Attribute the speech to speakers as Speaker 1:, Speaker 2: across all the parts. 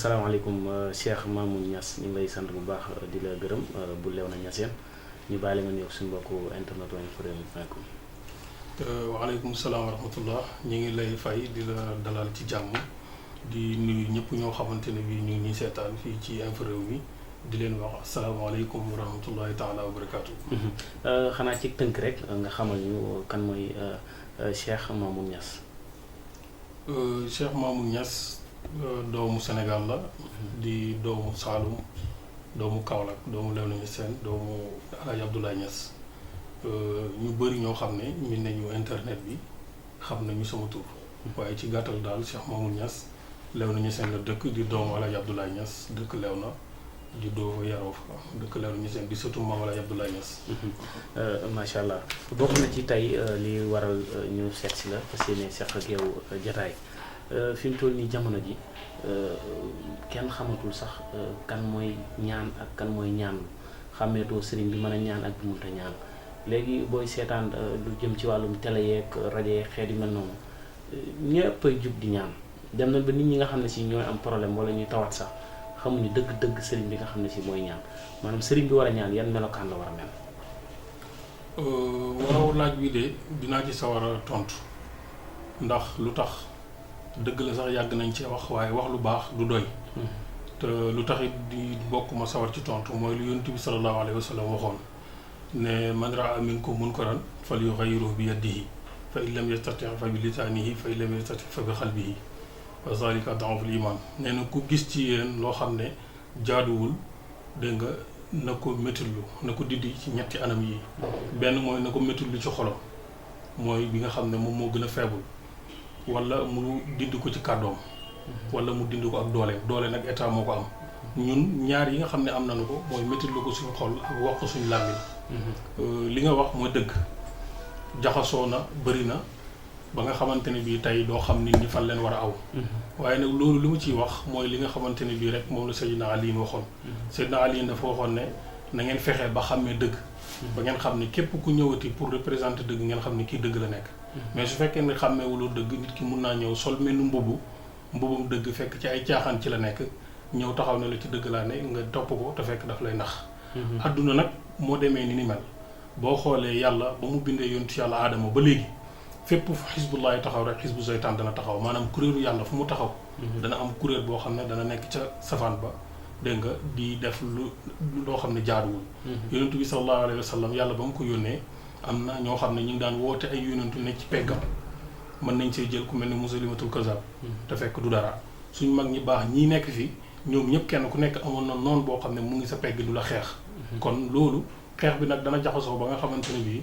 Speaker 1: salaamaaleykum Cheikh Mamoune Niass ñu ngi lay sant bu baax di la gërëm bu Léona Niassène ñu bàyyi la nga nuyoog suñu mbokku internet info-rewmi.com.
Speaker 2: waaleykum salaam wa rahmatullah ñu ngi lay fay di la dalal ci jàmm di nuyu ñëpp ñoo xamante ne bii ñu ngi ñuy seetaan fii ci Infos-Rewmi di leen wax asalaamaaleykum wa rahmatullahi taala wa barakaatu.
Speaker 1: xanaa ci tënk rek nga xamal ñu kan mooy Cheikh Mamoune Niass.
Speaker 2: Cheikh Mamoune Niass doomu Sénégal la. di doomu Saloum doomu Kaolack doomu Léona Niassène doomu El Hadj Abdoulaye Niass. ñu bëri ñoo xam ne min nañu internet bi xam nañu sama tur. waaye ci gàttal daal Cheikh Mamoune Niass Léona Niassène la dëkk di doomu El Hadj Abdoulaye Niass dëkk Léona di doo yaroo fa dëkk Léona Niassène di surtout maam El Hadj Abdoulaye Niass.
Speaker 1: macha allah bokk na ci tey li waral ñu seet si la fas yéene seq ak yow jataay fi mu toll nii jamono ji kenn xamatul sax kan mooy ñaan ak kan mooy ñaan xàmmeetoo sëriñ bi mën a ñaan ak bi mënta ñaan. léegi booy seetaan lu jëm ci wàllum télé yeeg rajo yeeg xeet yu mel noonu ñëpp ay jug di ñaan dem na ba nit ñi nga xam ne si ñooy am problème wala ñuy tawat sax xamuñu dëgg-dëgg sëriñ bi nga xam ne si mooy ñaan maanaam sëriñ bi war a ñaan yan melokaan la war a mel.
Speaker 2: waraw laaj bi de dinaa ci sawar a tontu ndax lu tax dëgg la sax yàgg nañ ci wax waaye wax lu baax du doy. te lu tax it di bokk ma sawar ci tontu mooy lu yonent bi sallallahu alayhi wa sallam waxoon. ne man raa minkum munkaran falyughayyirhu bi yadihi fa in lam yastati' fa bi lisaanihi fa in lam yastati' fa bi qalbihi wa zalika ad'aful iman. nee na ku gis ci yéen loo xam ne jaaduwul dégg nga na ko méttilu na ko dindi ci ñetti anam yi. benn mooy na ko méttilu ci xolam mooy bi nga xam ne moom moo gën a faible wala mu dindi ko ci kàddoom wala mu dindi ko ak doole nag état moo ko am. ñun ñaar yi nga xam ne am nañu ko mooy méttilu ko suñu xol ak wax ko suñu làmmiñ. li nga wax mooy dëgg jaxasoo na bëri na ba nga xamante ne bii tey doo xam nit ñi fan leen war a aw. waaye nag loolu li mu ciy wax mooy li nga xamante ne bii rek moom la Seydina Aliin waxoon. Seydina Aliin dafa waxoon ne na ngeen fexe ba xàmmee dëgg. ba ngeen xam ne képp ku ñëwati pour représenter dëgg ngeen xam ne kii dëgg la nekk. mais su fekkee ne xàmmeewuloo dëgg nit ki mun naa ñëw sol mel ni mbubum dëgg fekk ci ay caaxaan ci la nekk ñëw taxaw ne la ci dëgg laa ne nga topp ko te fekk daf lay nax. adduna nag moo demee ni mel boo xoolee yàlla ba mu bindee yontu yàlla aadama ba léegi fépp fu xisbullahi taxaw rek xisbu seytaan dana taxaw maanaam kuréelu yàlla fu mu taxaw. dana am kuréel boo xam ne dana nekk ca safaan ba dégg nga di def loo xam ne jaaduwul. yonentu bi sallallahu alayhi wa sallam yàlla ba mu ko yónnee am na ñoo xam ne ñu ngi daan woote ay yonentu ne ci peggam mën nañ see jël ku mel ni Musaylimatul Kazzab te fekk du dara suñ mag ñi baax ñii nekk fi ñoom ñëpp kenn ku nekk amoon na noonu boo xam ne mu ngi sa pegg du la xeex. kon loolu xeex bi nag dana jaxasoo ba nga xamante ne bii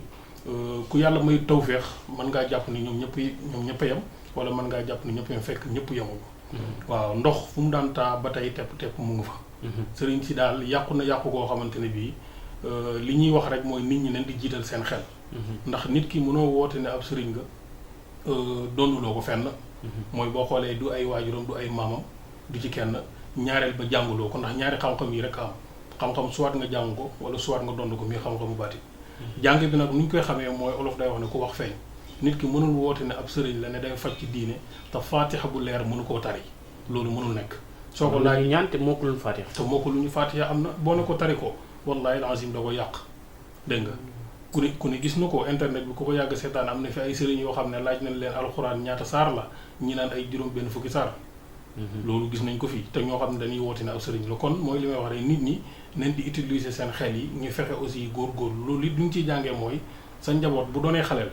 Speaker 2: ku yàlla may tawféex mën ngaa jàpp ni ñoom ñëpp a yem wala mën ngaa jàpp ni ñëpp yem fekk ñëpp yemul. waaw ndox fu mu daan taa ba tey tepp mu ngi fa. sëriñ si daal yàqu na yàqu koo xamante ne bii li ñuy wax rek mooy nit ñi nañ di jiital seen xel. ndax nit ki mënoo woote ne ab sëriñ nga doonuloo ko fenn. mooy boo xoolee du ay waajuram du ay maamam du ci kenn ñaareel ba jànguloo ko ndax ñaari xam-xam yi rek am. xam-xam soit nga jàng ko wala soit nga dond ko muy xam-xamu baati. jàng bi nag ni ñu koy xamee mooy olof day wax ne ku wax feeñ nit ki mënul woote ne ab sëriñ la ne day faj ci diine te faatixa bu leer mënu koo tari loolu mënul nekk. soo ko laaj
Speaker 1: ñaan te mokkulul faatixa.
Speaker 2: te mokkuluñu faatixa am na boo ne ko tari ko wallaahi alazim da ko yàq dégg nga ku ne gis na ko internet bi ku ko yàgg seetaan am na fi ay sëriñ yoo xam ne laaj nañ leen alxuraan ñaata saar la ñi naan ay juróom benn fukki saar. loolu gis nañ ko fii te ñoo xam ne dañuy woote ne ab sëriñ la kon mooy li may wax rek nit ñi nañ di utiliser seen xel yi ñu fexe aussi góorgóorlu loolu it lu ñu ciy jàngee mooy sa njaboot bu doonee xaleel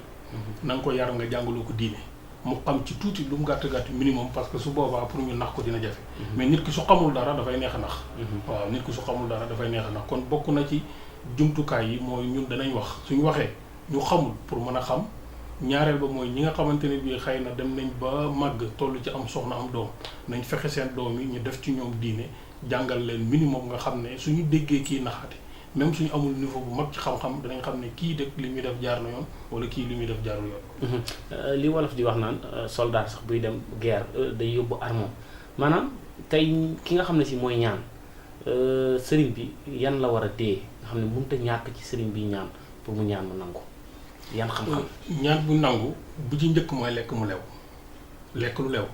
Speaker 2: na nga ko yar nga jàngaloo ko diine mu xam ci tuuti lu mu gàtt minimum parce que su boobaa pour ñu nax ko dina jafe. mais nit ki su xamul dara dafay neex a nax. waaw nit ki su xamul dara dafay neex a nax kon bokk na ci jumtukaay yi mooy ñun danañ wax suñu waxee ñu xamul pour mën a xam. ñaareel ba mooy ñi nga xamante ne bii xëy na dem nañ ba màgg toll ci am soxna am doom nañ fexe seen doom yi ñu def ci ñoom diine jàngal leen minimum nga xam ne suñu déggee kii naxaate même suñu amul niveau bu mag ci xam-xam danañ xam ne kii dëkk li muy def jaar na yoon wala kii li muy def jaarul yoon.
Speaker 1: li wolof di wax naan soldat sax buy dem guerre day yóbbu armom maanaam tey ki nga xam ne si mooy ñaan sëriñ bi yan la war a téye nga xam ne mënut a ñàkk ci sëriñ bi ñaan pour mu ñaan mu nangu. yan xam-xam
Speaker 2: ñaan bu nangu bu ci njëkk mooy lekk mu lew lekk lu lew.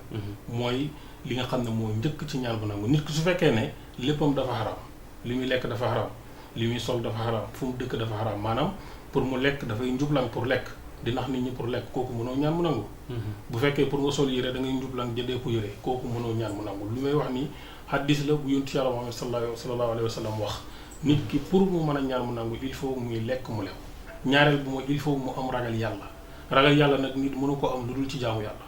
Speaker 2: mooy li nga xam ne moo njëkk ci ñaan bu nangu. Nit ki su fekkee ne léppam dafa xaraam, li muy lekk dafa xaraam, li muy sol dafa xaraam, fu mu dëkk dafa xaraam, maanaam pour mu lekk dafay njublang pour lekk di nax nit ñi pour lekk, kooku mënoo ñaan mu nangu. bu fekkee pour nga sol yére da ngay njublang jëndee ko yére, kooku mënoo ñaan mu nangu. li may wax nii hadis la bu yonent Yàlla Muhammad sallallahu alayhi wa sallam wax. nit ki pour mu mën a ñaan mu nangu il faut muy lekk mu lew. ñaareel bi mooy il faut mu am ragal yàlla. ragal yàlla nag nit mënu ko am lu dul ci jaamu yàlla.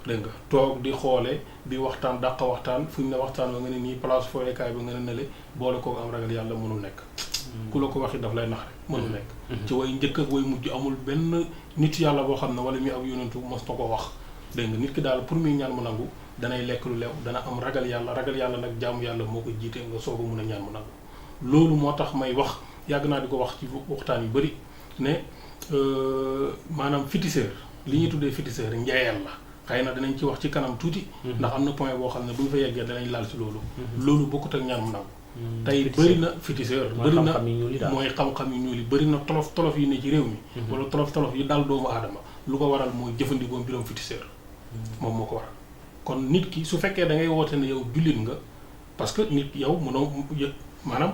Speaker 2: dégg nga toog di xoole di waxtaan dàq waxtaan fu ñu ne waxtaan ba nga ne nii place fooyekaay ba nga ne nale boole kooku am ragal yàlla mënul nekk. ku la ko waxi daf lay nax rek mënul nekk. ci way njëkk ak way mujj amul benn nit yàlla boo xam ne wala muy ab yonentu mos na ko wax. dégg nga nit ki daal pour muy ñaan mu nangu danay lekk lu lew, dana am ragal yàlla nag jaamu yàlla moo ko jiite nga soog a mun a ñaan mu nangu. loolu moo tax may wax yàgg naa di ko wax ci waxtaan yu bëri ne maanaam féticheur li ñuy tuddee féticheur njaayal la. xëy na danañ ci wax ci kanam tuuti. ndax am na point boo xam ne bu ñu fa yeggee danañ laal ci loolu. loolu bokkut ak ñaan mu nangu. tey bëri na féticheur bëri na mooy xam-xam yu ñuul yi bëri na tolof yi ne ci réew mi. wala tolof yi dal doomu aadama lu ko waral mooy jëfandikoo mbiram féticheur. moom moo ko waral kon nit ki su fekkee da ngay woote ne yow jullit nga parce que nit yow mënoo maanaam.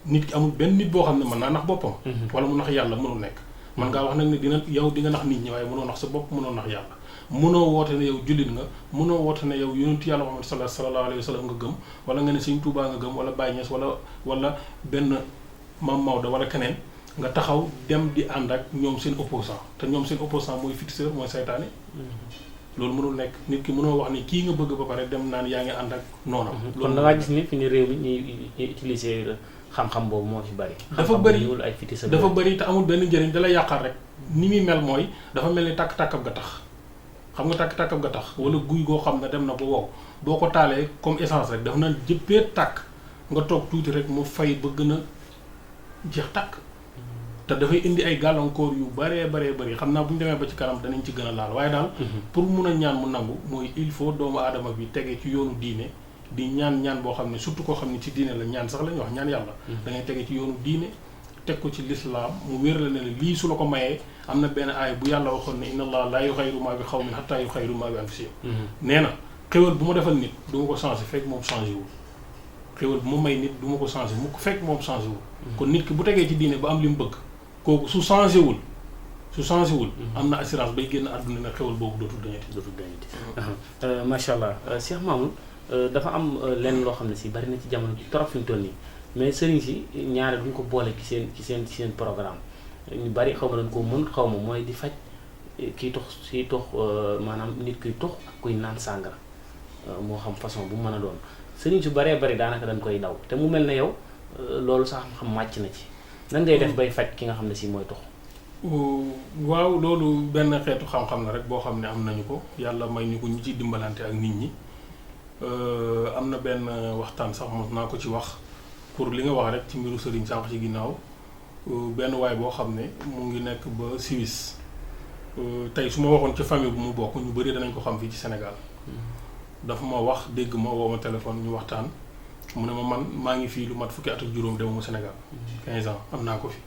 Speaker 2: nit ki amul benn nit boo xam ne mën naa nax boppam. wala mu nax yàlla mënul nekk. man ngaa wax nag ne yow di nga nax nit ñi waaye mënoo nax sa bopp mënoo nax yàlla. mënoo woote ne yow jullit nga mënoo woote ne yow yonentu Yàlla Muhammad sallallahu alayhi wa sallam nga gëm wala nga ne Sëñ Tuubaa nga gëm wala Baay Ñas wala benn Maam Maodo wala keneen nga taxaw dem di ànd ak ñoom seen opposant te ñoom seen opposant mooy féticheur mooy saytaane. loolu mënul nekk nit ki mënoo wax ni kii nga bëgg ba pare dem naan yaa ngi ànd ak noonam.
Speaker 1: kon da ngaa gis ni fi ni réew mi ñuy utiliser xam-xam boobu moo fi bari.
Speaker 2: dafa bari te amul benn njëriñ da lay yàqal rek ni muy mel mooy dafa mel ni tàkk-tàkkam nga tax. xam nga tàkk-tàkkam nga tax wala guy goo xam ne dem na ba wow boo ko taalee comme essence rek dafa na jëppee tàkk nga toog tuuti rek mu fay ba gën a jeex tàkk te dafay indi ay gàllankoor yu baree bëri xam naa bu ñu demee ba ci kanam danañ ci gën a laal waaye daal pour mun a ñaan mu nangu mooy il faut doomu aadama bi tege ci yoonu diine di ñaan boo xam ne surtout koo xam ne ci diine la ñaan sax la ñuy wax ñaan yàlla da ngay tege ci yoonu diine teg ko ci lislaam mu wér la ne lii su la ko mayee am na benn aay bu yàlla waxoon ne inna allah laa yuxayyiru maa bi xawmin hattaa yuxayyiru maa bi anfusihim nee na xéwal bu ma defal nit du ma ko changé fekk moom changé wul xéwal bu ma may nit du ma ko changé mu ko fekk moom changé wul kon nit ki bu tegee ci diine ba am li mu bëgg kooku su changé wul am na assurance bay génn àdduna ne xéwal boobu dootul dañati
Speaker 1: macha allah Cheikh Mamoune dafa am lenn loo xam ne si bari na ci jamono ji trop fi mu toll nii mais sëriñ si ñaare duñ ko boole ci seen programme ñu bari xaw ma dañ ko mën xaw ma mooy di faj kiy tox maanaam nit kuy tox ak kuy naan sàngara moo xam façon bu mu mën a doon sëriñ su baree bari daanaka dañ koy daw te mu mel ne yow loolu sax xam màcc na ci nan ngay def bay faj ki nga xam ne si mooy tox.
Speaker 2: waaw loolu benn xeetu xam-xam la rek boo xam ne am nañu ko yàlla may ñu ko ñu ciy dimbalante ak nit ñi am na benn waxtaan sax mos naa ko ci wax. pour li nga wax rek ci mbiru sëriñ sànq ci ginnaaw benn waay boo xam ne mu ngi nekk ba Suisse tey su ma waxoon ci famille bu mu bokk ñu bëri danañ ko xam fii ci Sénégal dafa ma wax dégg ma woo ma téléphone ñu waxtaan mu ne ma man maa ngi fii lu mat fukki at ak juróom demuma Sénégal 15 ans am naa ko fi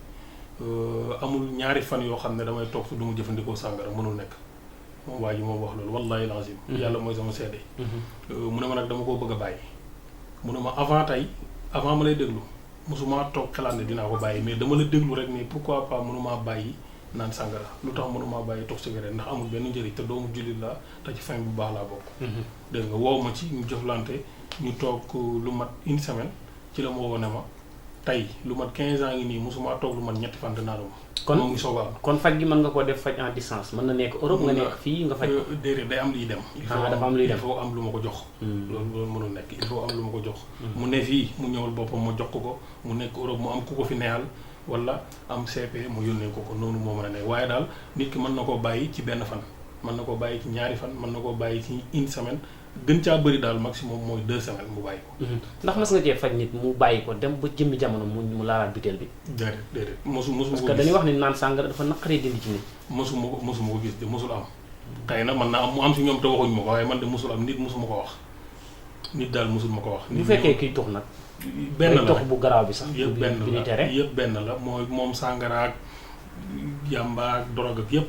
Speaker 2: amul ñaari fan yoo xam ne damay toog su du mu jëfandikoo sàngara mënul nekk moom waa ji moom wax loolu wallahi lazim yàlla mooy sama seede mu ne ma nag dama koo bëgg a bàyyi mu ne ma avant ma lay déglu mosuma toog xalaat ne dinaa ko bàyyi mais dama la déglu rek ne pourquoi pas mënumaa bàyyi naan sàngara lu tax mënumaa bàyyi tox cigarette ndax amul benn njëriñ te doomu jullit la te ci fin bu baax laa bokk. dégg nga woow ma ci ñu jëflante ñu toog lu mat une semaine ci la ma woo ne ma tey lu mat 15 ans ngi nii mosuma toog lu mat ñetti fan naanuma.
Speaker 1: kon
Speaker 2: moo ngi soog a am.
Speaker 1: kon faj gi mën nga koo def faj en distance mën na nekk Europe nga nekk fii nga faj ko.
Speaker 2: déedéet day am liy dem.
Speaker 1: dafa am liy dem
Speaker 2: il faut am lu ma ko jox. loolu mënul nekk il faut am lu ma ko jox. mu ne fii mu ñëwal boppam ma jox ko mu nekk Europe mu am ku ko fi neyal wala am CP mu yónnee ko noonu moo mën a nekk waaye daal nit ki mën na koo bàyyi ci benn fan. mën na koo bàyyi ci ñaari fan mën na koo bàyyi ci une semaine gën caa bëri daal maximum mooy 2 semaines mu bàyyi ko.
Speaker 1: ndax mas nga cee faj nit mu bàyyi ko dem ba jëmmi jamono mu laalaat butéel bi.
Speaker 2: déedéet mosu ko gis
Speaker 1: parce que dañuy wax ni naan sàngara dafa naqaree dindi ci nit.
Speaker 2: mosuma ko gis de mosul am. xëy na mën naa am mu am si ñoom te waxuñu ma ko waaye man de mosul am nit mosuma ko wax nit daal mosul ma ko wax.
Speaker 1: bu fekkee kiy tux nag.
Speaker 2: benn la
Speaker 1: tox bu garaaw bi sax.
Speaker 2: yëpp benn la yëpp benn la mooy moom sàngara ak yàmba ak drogue ak yëpp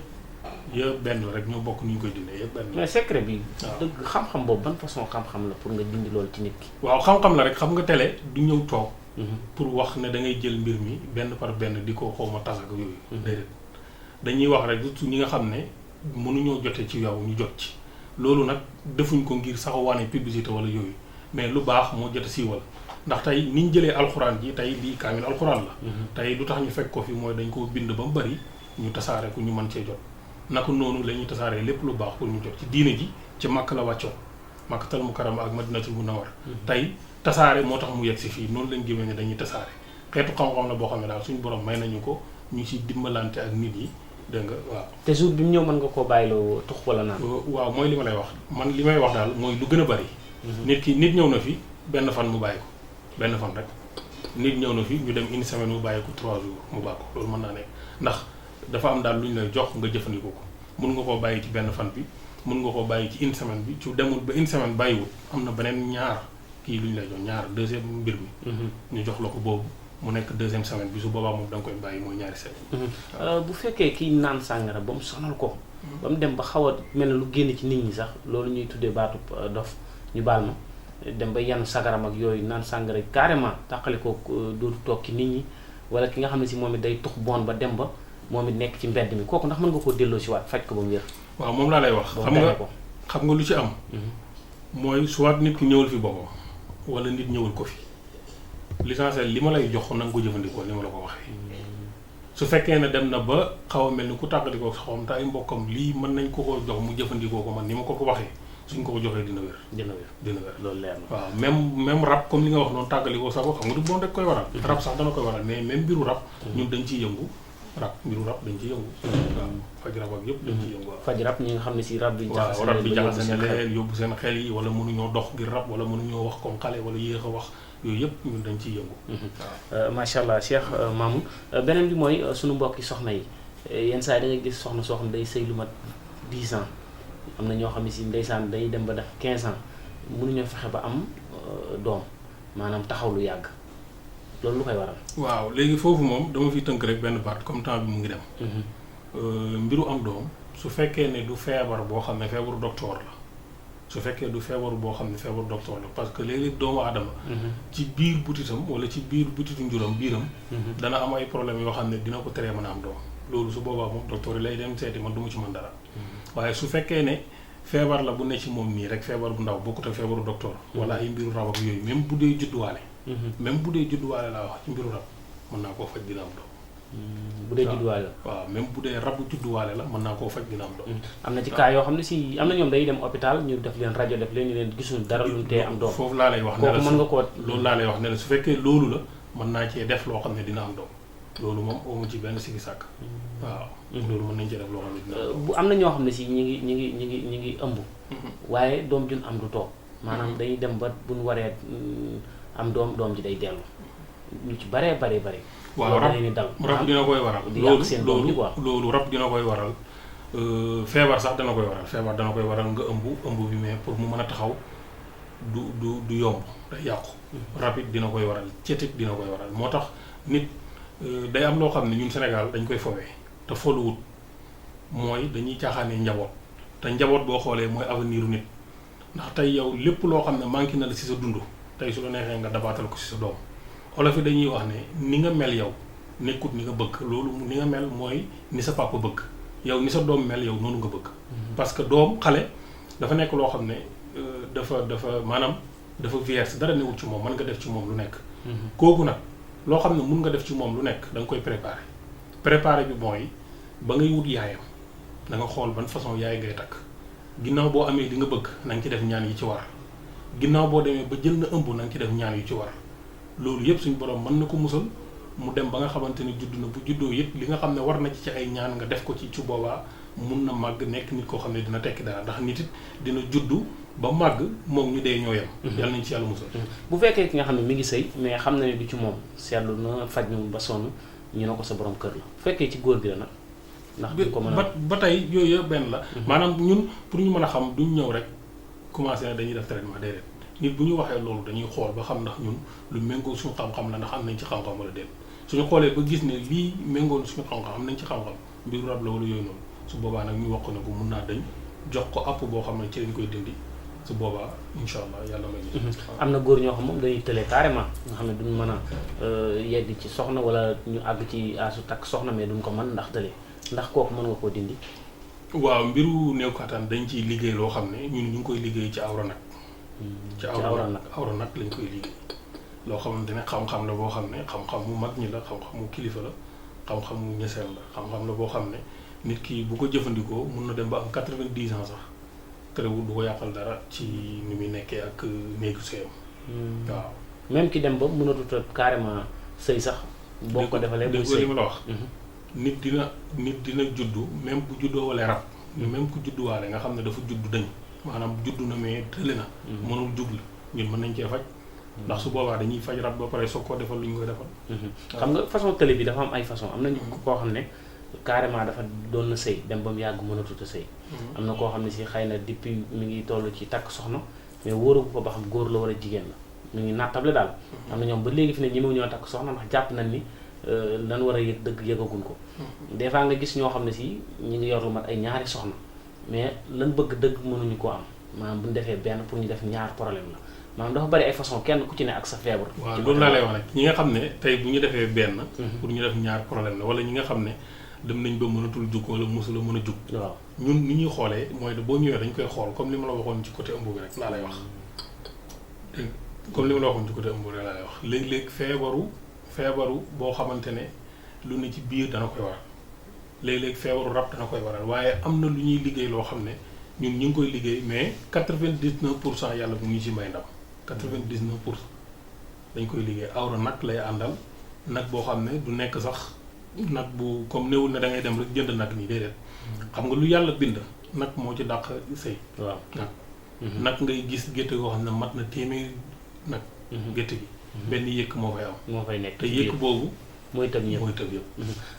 Speaker 2: yëpp benn la rek ñoo bokk nu ñu koy dindee yëpp benn la.
Speaker 1: mais secret bi.
Speaker 2: waaw
Speaker 1: dëgg xam-xam boobu ban façon xam-xam la pour nga dindi loolu ci nit ki.
Speaker 2: waaw xam-xam la rek xam nga télé du ñëw toog. pour wax ne da ngay jël mbir mi benn par benn di ko xaw ma tas ak yooyu. déedéet dañuy wax rek surtout ñi nga xam ne mënuñoo jote ci yow ñu jot ci. loolu nag defuñ ko ngir sax wane publicité wala yooyu mais lu baax moo jot a siiwal ndax tey ni ñu jëlee alxuraan ji tey lii kaamil alxuraan la. tey lu tax ñu fekk ko fi mooy dañ koo bind ba mu bari ñu tasaare ko ñu mën cee jot. naka noonu la ñuy tasaaree lépp lu baax pour ñu jot ci diine ji ci Makka la wàccoon Makkatal Mukarrama ak Madinatul Munawwara tey tasaare moo tax mu yegg si fii noonu lañ gëmee ne dañuy tasaare xeetu xam-xam la boo xam ne daal suñu borom may nañu ko ñu ci dimbalante ak nit yi dégg nga waaw.
Speaker 1: te jour bi mu ñëw mën nga koo bàyyiloo tux wala naan.
Speaker 2: waaw mooy li ma lay wax man li may wax daal mooy lu gën a bari. nit ñëw na fi benn fan mu bàyyi ko benn fan rek nit ñëw na fi ñu dem une semaine mu bàyyi ko 3 jours mu bàyyi ko loolu mën naa nekk ndax dafa am daal lu ñu lay jox nga jëfandikoo ko mun nga koo bàyyi ci benn fan bi mun nga koo bàyyi ci une semaine bi ci demul ba une semaine bàyyiwul am na beneen ñaar kii lu ñu lay jox ñaar deuxième mbir mi. ñu jox la ko boobu mu nekk deuxième semaine bi su boobaa moom da nga koy bàyyi mooy ñaari semaine.
Speaker 1: bu fekkee kiy naan sàngara ba mu sonal ko. ba mu dem ba xaw a mel ne lu génn ci nit ñi sax loolu ñuy tuddee baatu dof ñu baal ma dem ba yenn sagaram ak yooyu naan sàngara carrément tàqali ko dootu toog ci nit ñi wala ki nga xam ne si moom it day tux bon ba dem ba moom it nekk ci mbedd mi kooku ndax mën nga koo delloo si waat faj ko ba mu wér.
Speaker 2: waaw moom laa lay wax. xam nga lu ci am. mooy soit nit ki ñëwul fi boppam wala nit ñëwul ko fi l'essentiel li ma lay jox na nga ko jëfandikoo ni ma la ko waxee. su fekkee ne dem na ba xaw a mel ni ku tàggalikoo xawam te ay mbokkam lii mën nañ ko ko jox mu jëfandikoo ko man ni ma ko waxee suñ ko joxee dina wér. dina wér
Speaker 1: loolu leer na.
Speaker 2: waaw même rab comme li nga wax noonu tàggalikoo sax ko xam nga du bon rek koy waral. rab sax dana koy waral mais même mbiru rab. ñun dañ ciy yëngu. mbiru rab dañ ci yëngu. waaw faj rab ak yëpp dañ ci yëngu.
Speaker 1: faj rab ñi nga xam ne si rab bi.
Speaker 2: waaw rab bi jaxase na leen yóbbu seen xel yi wala mënuñoo dox ngir rab wala mënuñoo wax comme xale wala yéex a wax yooyu yëpp ñun dañ ciy yëngu.
Speaker 1: waaw macha allah Cheikh Mamoune beneen bi mooy suñu mbokki soxna yi yenn saa yi da ngay gis soxna soo xam ne day sëy lu mat 10 ans am na ñoo xam ne si ndeysaan day dem ba def 15 ans mënuñoo fexe ba am doom maanaam taxaw lu yàgg. loolu lu koy waral.
Speaker 2: waaw léegi foofu moom dama fi tënk rek benn baat comme temps bi mu ngi dem. mbiru am doom su fekkee ne du feebar boo xam ne feebaru docteur la su fekkee du feebaru boo xam ne feebaru docteur la parce que léeg-léeg doomu aadama. ci biir butitam wala ci biir butitu njuram biiram. dana am ay problèmes yoo xam ne dina ko teree mën a am doom loolu su boobaa moom docteur yi lay dem seeti man du ma ci mën dara. waaye su fekkee ne feebar la bu ne ci moom nii rek feebar bu ndaw bokkut ak feebaru docteur. wala ay mbiru rab ak yooyu même bu dee judduwaale. même bu dee judduwaale laa wax ci mbiru rab mën naa koo faj dina am doom.
Speaker 1: bu dee judduwaale la.
Speaker 2: waaw même bu dee rabu judduwaale la mën naa koo faj dina am doom.
Speaker 1: am na ci cas yoo xam ne si am na ñoom day dem hôpital ñu def leen rajo def leen ñu leen gisuñu dara luñ tee am doom.
Speaker 2: foofu laa lay wax ne la
Speaker 1: kooku mën nga koo.
Speaker 2: loolu laa lay wax ne la su fekkee loolu la mën naa cee def loo xam ne dina am doom loolu moom amu ci benn sigi sàkk. waaw. loolu mën nañ cee def loo xam ne dina am doom.
Speaker 1: bu am na ñoo xam ne si ñi ngi ëmb. waaye doom jun am du toog maanaam dañuy dem ba buñ waree am doom ji day dellu ñu ci baree bari.
Speaker 2: waaw rab dina koy waral. loolu rab dina koy waral feebar sax dana koy waral feebar dana koy waral nga ëmb bi mais pour mu mën a taxaw du yomb day yàqu. rab it dina koy waral cetit dina koy waral moo tax nit day am loo xam ne ñun Sénégal dañ koy fowee te foluwut mooy dañuy caaxaanee njaboot te njaboot boo xoolee mooy avenir u nit ndax tey yow lépp loo xam ne manqué na la ci sa dund tey su la neexee nga dabaatal ko ci sa doom olof yi dañuy wax ne ni nga mel yow nekkut ni nga bëgg loolu ni nga mel mooy ni sa papa bëgg yow ni sa doom mel yow noonu nga bëgg. parce que doom xale dafa nekk loo xam ne dafa maanaam dafa vierge dara newul ci moom mën nga def ci moom lu nekk. kooku nag loo xam ne mun nga def ci moom lu nekk da nga koy préparer bi mooy ba ngay wut yaayam da nga xool ban façon yaay ngay takk ginnaaw boo amee li nga bëgg na nga ci def ñaan yi ci war ginnaaw boo demee ba jël na ëmb na nga ci def ñaan yu ci war. loolu yëpp suñu borom mën na ko musal mu dem ba nga xamante ni judd na bu juddoo yëpp li nga xam ne war na ci ay ñaan nga def ko ci boobaa mun na màgg nekk nit koo xam ne dina tekki dara ndax nit it dina juddu ba màgg moom ñu dee ñoo yem. yàlla nañ ci yàlla musal.
Speaker 1: bu fekkee ki nga xam ne mi ngi sëy mais xam na ne du ci moom seetlu na faj ñu ba sonn ñu ne ko sa borom kër la bu fekkee ci góor gi la nag. ndax du ko mën a
Speaker 2: ba tey yooyu yëpp benn la. maanaam ñun pour ñu mën a xam duñ ñëw rek commencé ne dañuy def traitement déedéet. nit bu ñu waxee loolu dañuy xool ba xam ndax ñun lu méngoo suñu xam-xam la ndax am nañ ci xam-xam wala déet suñu xoolee ba gis ne lii méngoo suñu xam-xam am nañ ci xam-xam mbiru rab la wala yooyu noonu su boobaa nag ñu wax ko ne ko mun naa dañ jox ko app boo xam ne ci lañ koy dindi su boobaa incha allah yàlla may ñu.
Speaker 1: am na góor ñoo xam moom dañuy tële carrément nga xam ne duñ mën a yegg ci soxna wala ñu àgg ci asu takk soxna mais duñ ko mën ndax tële ndax kooku mën nga koo dindi.
Speaker 2: waaw mbiru néew kattan dañ ciy liggéey loo xam ne ñun ñu ngi koy liggéey ci awra nag. ci awra nag lañ koy liggéey. loo xamante ne xam-xam la boo xam ne xam-xam mu mag ñi la xam-xamu kilifa la xam-xamu ñeseel la xam-xam la boo xam ne nit ki bu ko jëfandikoo mun na dem ba am 90 ans sax terewul du ko yàqal dara ci ni muy nekkee ak néegu sëyam. waaw
Speaker 1: même ki dem ba mënatut a carrément sëy sax. boo ko defalee muy sëy
Speaker 2: li ma la wax. nit dina juddu même bu juddoo wala rab. même ku judduwaale nga xam ne dafa juddu dañ maanaam juddu na mais tële na. mënul jug la ñun mën nañ cee faj. ndax su boobaa dañuy faj rab ba pare soog koo defal lu ñu koy defal.
Speaker 1: xam nga façon tële bi dafa am ay façon am nañu koo xam ne carrément dafa doon na sëy dem ba mu yàgg mënatut a sëy. am na koo xam ne si xëy na depuis mi ngi toll ci takk soxna mais wóoragu ko ba xam góor la wala jigéen la mi ngi nattable daal. am na ñoom ba léegi fi ne ñemewu ñoo takk soxna ndax jàpp nañ ni lan war a yëg dëgg yëgaguñ ko. des fois nga gis ñoo xam ne si ñu ngi yor lu mat ay ñaari soxna mais lan bëgg dëgg mënuñu koo am maanaam bu ñu defee benn pour ñu def ñaar problème la. maanaam dafa bari ay façon kenn ku ci ne ak sa feebar.
Speaker 2: waaw loolu laa lay wax nag ñi nga xam ne tey bu ñu defee benn. pour ñu def ñaar problème la wala ñi nga xam ne dem nañ ba mënatul jug wala mosula mën a jug.
Speaker 1: waaw
Speaker 2: ñun ni ñuy xoolee mooy boo ñëwee dañ koy xool comme li ma la waxoon ci côté ëmb bi rek laa lay wax. comme li ma la waxoon ci côté ëmb bi rek laa lay wax léeg-léeg feebaru boo xamante ne lu ne ci biir dana koy waral léeg-léeg feebaru rab dana koy waral waaye am na lu ñuy liggéey loo xam ne ñun ñu ngi koy liggéey mais 99% yàlla bu ñu ci may ndam. 99% dañ koy liggéey awra nag lay àndal nag boo xam ne du nekk sax nag bu comme néewul ne da ngay dem rek jënd nag nii déedéet xam nga lu yàlla bind nag moo ci dàq sëy.
Speaker 1: waaw
Speaker 2: nag ngay gis gétt goo xam ne mat na téeméeri nag. gétt gi benn yëkk moo fay am.
Speaker 1: moo fay nekk
Speaker 2: te yëkk boobu.
Speaker 1: mooy tëb yëpp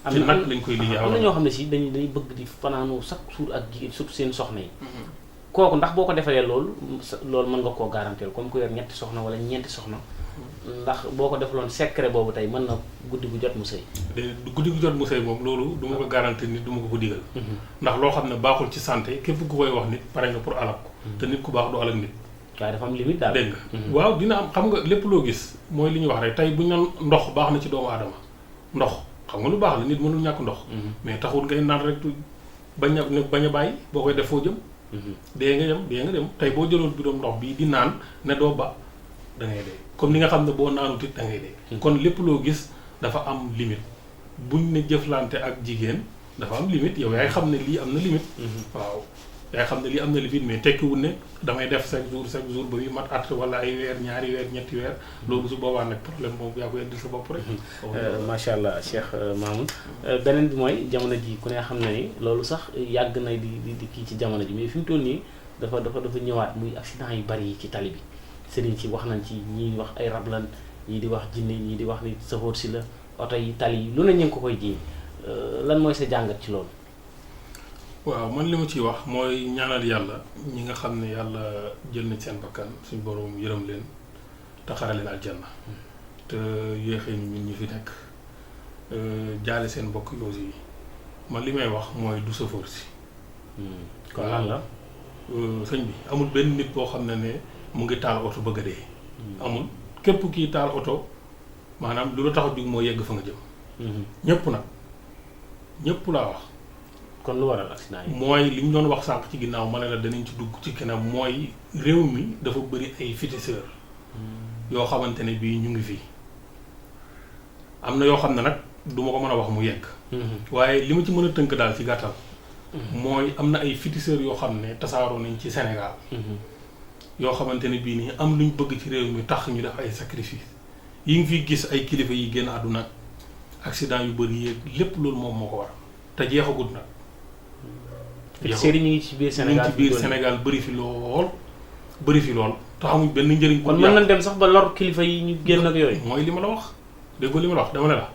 Speaker 2: am na nag lañ koy liggéey.
Speaker 1: am na ñoo xam ne si dañuy bëgg di fanaanoo chaque jour ak jigéen surtout seen soxna yi. kooku ndax boo ko defalee loolu mën nga koo garantir comme ku yor ñetti soxna wala ñeenti soxna ndax boo ko defaloon secret boobu tey mën na guddi gu jot mu sëy.
Speaker 2: guddi gu jot mu sëy moom loolu du ma ko garantir nit du ma ko digal. ndax loo xam ne baaxul ci santé képp ku koy wax nit pare nga pour alak ko. te nit ku baax du alak nit.
Speaker 1: waaye dafa am limite daal.
Speaker 2: dégg nga waaw dina am xam nga lépp loo gis mooy li ñuy wax rek tey bu ñu naan ndox baax na ci doomu aadama ndox xam nga lu baax la nit mënul ñàkk ndox. mais taxul ngay naan rek bañ a bàyyi boo koy def foo jëm. dee nga dem tey boo jëloon bidon ndox bii di naan ne doo ba da ngay dee comme ni nga xam ne boo naanut it da ngay dee. kon lépp loo gis dafa am limite buñ ne jëflante ak jigéen dafa am limite yow yaay xam ne lii am na limite. waaw yaay xam ne lii am na limite mais tekkiwul ne damay def chaque jour ba muy mat at wala ay weer ñaari weer ñetti weer loolu su boobaa nag problème boobu yaa koy indi sa bopp rek.
Speaker 1: macha allah Cheikh Mamoune beneen bi mooy jamono ji ku ne xam na ni loolu sax yàgg na di kii ci jamono ji mais fi mu toll nii dafa ñëwaat muy accident yu bari yi ci tali bi sëriñ si wax nañ ci ñii wax ay rab lan ñii di wax jinne ñii di wax ni safoor si la oto yi tali yi lu ne ñu ngi ko koy jiiñ lan mooy sa jàngat ci loolu.
Speaker 2: waaw man li ma ciy wax mooy ñaanal yàlla ñi nga xam ne yàlla jël na seen bakkan suñ borom yërëm leen te xare leen aljanna te yéexee ñu ñun ñi fi nekk jaale seen mbokk yooyu yi man li may wax mooy du safoor si.
Speaker 1: kon lan la.
Speaker 2: sëñ bi amul benn nit boo xam ne mu ngi taal oto bëgg a dee. amul képp kii taal oto maanaam lu la tax a jug moo yegg fa nga jëm. ñëpp nag ñëpp laa wax.
Speaker 1: kon lu waral accident yi.
Speaker 2: mooy li ñu doon wax sànq ci ginnaaw ma ne la danañ ci dugg ci kanam mooy réew mi dafa bëri ay féticheurs. yoo xamante ne bii ñu ngi fii am na yoo xam ne nag du ma ko mën a wax mu yegg. waaye li ma ci mën a tënk daal ci gàttal. mooy am na ay féticheurs yoo xam ne tasaaroo nañ ci Sénégal. yoo xamante ne bii nii am luñ bëgg ci réew mi tax ñu def ay sacrifice yi ngi fi gis ay kilifa yi génn àdduna accident yu bëri yeeg lépp loolu moom moo ko war te jeexagut nag.
Speaker 1: série ñu ngi ci biir
Speaker 2: Sénégal bëri fi lool te xamuñ benn njëriñ.
Speaker 1: kon mën nañ dem sax ba lor kilifa yi ñu génn ak yooyu.
Speaker 2: mooy li ma la wax déggoo li ma la wax dama ne la.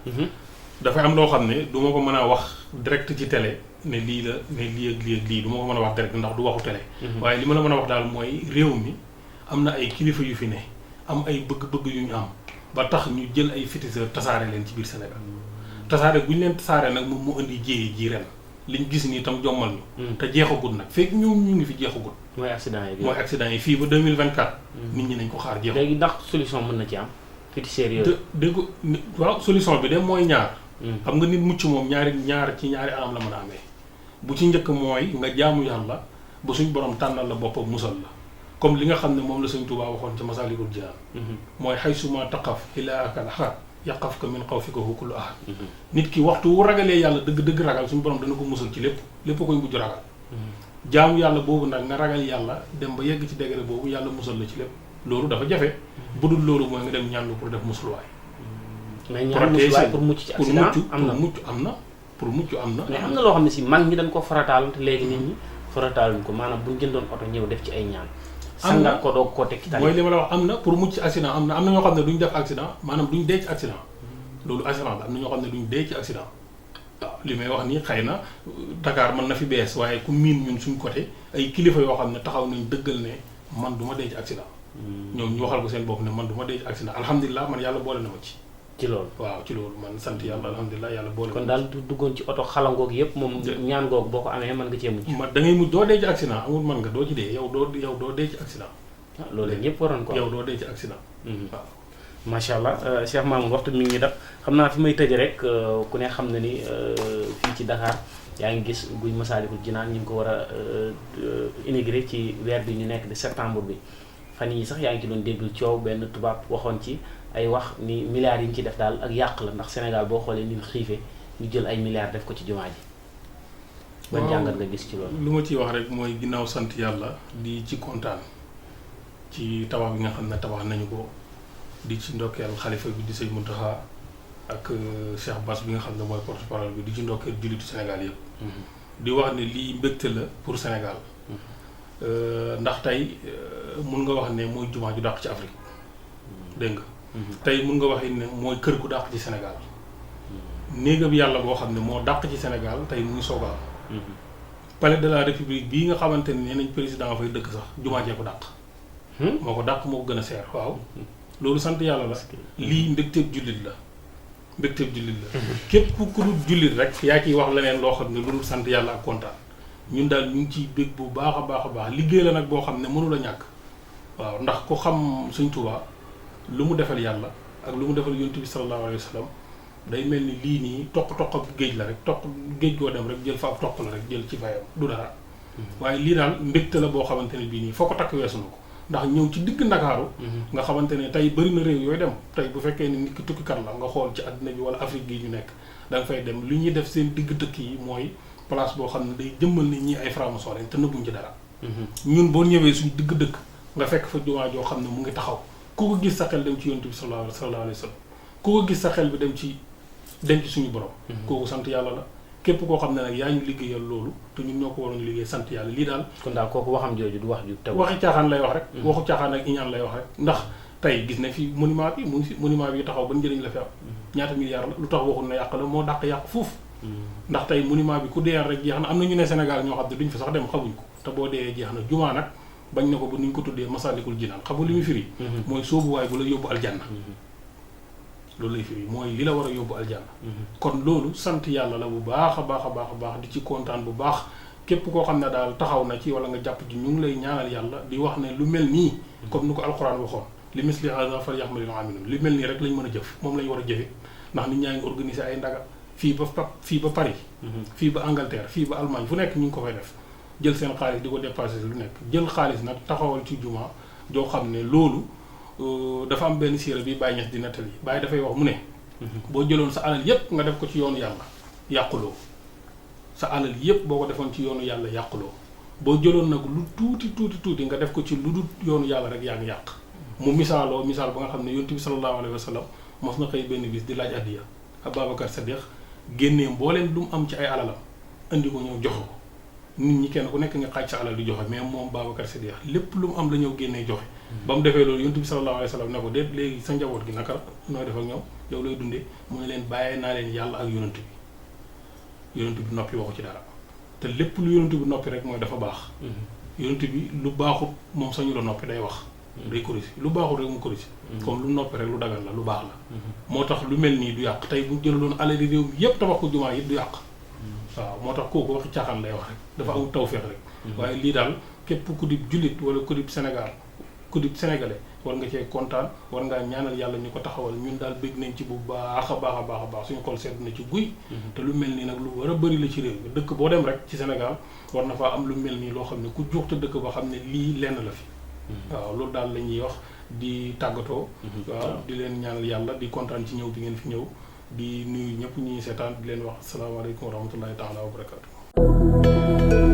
Speaker 2: dafay am loo xam ne du ma ko mën a wax direct ci télé ne lii la ne lii ak lii du ma ko mën a wax direct ndax du waxu télé. waaye li ma la mën a wax daal mooy réew mi am na ay kilifa yu fi ne am ay bëgg-bëgg yu ñu am ba tax ñu jël ay féticheurs tasaare leen ci biir Sénégal tasaare bu ñu leen tasaare nag moom mu indi jéye ji ren liñ gis nii tam jommal ñu. te jeexagut nag fekk ñu ngi fi jeexagut.
Speaker 1: mooy accident yi
Speaker 2: fii ba 2024. nit ñi nañ ko xaar jeexagut.
Speaker 1: léegi ndax solution mën na ci am. féticheurs yooyu
Speaker 2: dégg waaw solution bi de mooy ñaar. xam nga nit mucc moom ñaar ci ñaari anam la mën a amee. bu ci njëkk mooy nga jaamu yàlla ba suñ borom tànnal la boppam musal la comme li nga xam ne moom la Sëñ Tuubaa waxoon ci Masaalikul Jinaan. mooy xaysuma taqaf ilaa akal ahad yaqaf ka min xawfika kullu ahad. nit ki waxtu wu ragalee yàlla dëgg yàlla suñu borom dana ko musal ci lépp koy mujj ragal. jaamu yàlla boobu nag nga ragal yàlla dem ba yegg ci degré boobu yàlla musal la ci lépp loolu dafa jafe. bu dul loolu mooy nga dem ñaanlu pour def musluwaay.
Speaker 1: mais ñaan musluwaay pour mucc ci accident
Speaker 2: pour mucc am na.
Speaker 1: mais am na loo xam ne si mag ñi dañ ko farataal te léegi nit ñi farataaluñ ko maanaam bu ñu jëndoon oto ñëw def ci ay ñaan. sangaat ko doog koo teg ci tali.
Speaker 2: mooy li ma la wax am na pour mucc ci accident am na ñoo xam ne duñ def accident maanaam duñ dee ci accident loolu accident la am na ñoo xam ne duñ dee ci accident. waaw li may wax nii xëy na Dakar mën na fi bees waaye ku miin ñun suñ côté ay kilifa yoo xam ne taxaw nañ dëggal ne man du ma dee ci accident. ñoom ñu waxal ko seen bopp ne man du ma dee ci accident alhamdulilah man yàlla boole na ma ci.
Speaker 1: ci loolu
Speaker 2: waaw ci loolu man sant yàlla alhamdulilah yàlla boole.
Speaker 1: kon daal duggoon ci oto xalangoog yëpp moom ñaan googu boo ko amee mën nga cee mucc.
Speaker 2: da ngay mujj doo dee ci accident amul mën nga doo ci dee yow doo dee ci accident.
Speaker 1: loolu ñëpp waroon ko
Speaker 2: yow doo dee ci accident. waaw
Speaker 1: macha allah Cheikh Mamoune waxtu mi ngi dab xam naa fi may tëjee rek ku ne xam na ni fii ci Dakar yaa ngi gis guy Masaalikul Jinaan ñu ngi ko war a inauguré ci weer bi ñu nekk de septembre bi fan yii sax yaa ngi ci doon déglu coow benn tubaab waxoon ci ay wax ni milliards yi ñu ci def daal ak yàq la ndax Sénégal boo xoolee ni mu xiifee ñu jël ay milliards def ko ci jumaa ji. ban jàngat nga gis ci loolu.
Speaker 2: lu ma ciy wax rek mooy ginnaaw sant yàlla di ci kontaan ci tabax bi nga xam ne tabax nañu ko di ci ndokkeel xalifa bi di sëñ Mountakha ak Cheikh Bass bi nga xam ne mooy porte-parole bi di ci ndokkeel jullitu Sénégal yëpp. di wax ne lii mbégte la pour Sénégal. ndax tey mun nga wax ne mooy jumaa ju dàq ci Afrique dégg nga. tey mun nga wax ne mooy kër gu dàq ci Sénégal. néegam yàlla boo xam ne moo dàq ci Sénégal tey mu ngi soog a am. palais de la République bii nga xamante ne nee nañ président fay dëkk sax jumaa jee ko dàq. moo ko dàq moo ko gën a seer waaw. loolu sant yàlla la. lii mbégteeb jullit la. mbégteeb jullit la. képp ku dul jullit rek yaa ciy wax leneen loo xam ne lu dul sant yàlla ak kontaan. ñun daal ñu ngi ciy bég bu baax a baax liggéey la nag boo xam ne mënula ñàkk. waaw ndax ku xam Sëñ Tuubaa lu mu defal yàlla ak lu mu defal Yonent bi sallallahu alayhi wa sallam day mel ni lii nii toq ab géej la rek toq géej goo dem rek jël fa ab toq la rek jël ci fayam du dara. waaye lii daal mbégte la boo xamante ne bii nii foo ko takk weesu na ko ndax ñëw ci digg Ndakaaru nga xamante ne tey bëri na réew yooyu dem tey bu fekkee ni nit ki tukkikat la nga xool ci àddina bi wala Afrique gii ñu nekk da nga fay dem li ñuy def seen digg dëkk yi mooy place boo xam ne day jëmmal nit ñi ay franc-maçon lañ te nëbbuñ ci dara. ñun boo ñëwee suñu digg dëkk nga fekk fa jumaa joo xam ne mu ngi taxaw ku ko gis sa xel dem ci Yonent bi sallallahu alayhi wa sallam ku ko gis sa xel bi dem ci suñu borom. kooku sant yàlla la képp koo xam ne nag yaa ñu liggéeyal loolu te ñun ñoo ko waroon liggéey sant yàlla lii daal.
Speaker 1: kon daal kooku waxam jooju du wax ju tegu.
Speaker 2: waxi caaxaan lay wax rek. waxu caaxaan ak iñaan lay wax rek ndax tey gis na fi monument bi monument bi taxaw ban njëriñ la fi am. ñaata milliards la lu tax waxul na yàq la moo dàq yàq foofu. ndax tey monument bi ku dee rek jeex na am na ñu ne Sénégal ñoo xam ne duñ fa sax dem xamuñ ko te boo dee jeex na jumaa nag bañ na ko ba nuñ ko tuddee Masaalikul Jinaan xam nga li muy firi. mooy soobuwaay bu la yóbbu aljanna. loolu lay firi mooy li la war a yóbbu aljanna. kon loolu sant yàlla la bu baax a baax di ci kontaan bu baax képp koo xam ne daal taxaw na ci wala nga jàpp ci ñu ngi lay ñaanal yàlla di wax ne lu mel nii. comme ni ko alxuraan waxoon li misli haazaa falyaxmalil aamiluun li mel nii rek lañ mën a jëf moom lañ war a jëfe ndax nit ñaa ngi organiser ay ndaga fii ba Paris. fii ba Angleterre fii ba Allemagne fu nekk ñu ngi ko fay def jël seen xaalis di ko dépassé lu nekk jël xaalis nag taxawal ci jumaa joo xam ne loolu dafa am benn siira bi Baye Niass di nettali Baye dafay wax mu ne. boo jëloon sa alal yépp nga def ko ci yoonu yàlla yàquloo sa alal yépp boo ko defoon ci yoonu yàlla yàquloo boo jëloon nag lu tuuti nga def ko ci lu dul yoonu yàlla rek yaa ngi yàq. mu misaal ba nga xam ne Yonent bi sallallahu alayhi wa sallam mos na xëy benn bis di laaj addiya Ababacar Sadiq génnee mbooleen lu mu am ci ay alalam andi ko ñëw joxe ko nit ñi kenn ku nekk nga xaaj sa alal di joxe mais moom Babacar Sadiq lépp lu mu am la ñëw génnee joxe. ba mu defee loolu Yonent bi sallallahu alayhi wa sallam ne ko déet léegi sa njaboot gi naka nooy def ak ñoom yow lay dundee mu ne leen bàyyee naa leen yàlla ak Yonent bi noppi waxu ci dara te lépp lu Yonent bi noppi rek mooy dafa baax. Yonent bi lu baaxut moom sañu la noppi day wax. day corrigé lu baaxul rek mu corrigé. comme lu noppi rek lu dagal la lu baax la. moo tax lu mel nii du yàq tey bu jëloon alali réew mi yépp tabax ko jumaa yi du yàq. waaw moo tax kooku waxi caaxaan lay wax rek dafa am tawféex rek waaye lii daal képp ku di jullit wala ku di Sénégal ku di sénégalais war nga cee kontaan war ngaa ñaanal yàlla ñu ko taxawal ñun daal bëgg nañ ci bu baax a baax suñu xol sedd na ci guy te lu mel nii nag lu war a bëri la ci réew mi dëkk boo dem rek ci Sénégal war na faa am lu mel nii loo xam ne ku jox te dëkk ba xam ne lii lenn la fi waaw loolu daal la ñuy wax di tàggatoo waaw di leen ñaanal yàlla di kontaan ci ñëw bi ngeen fi ñëw di nuyu ñëpp ñuy seetaan di leen wax asalaamaaleykum wa rahmatullahi taala wa barakatu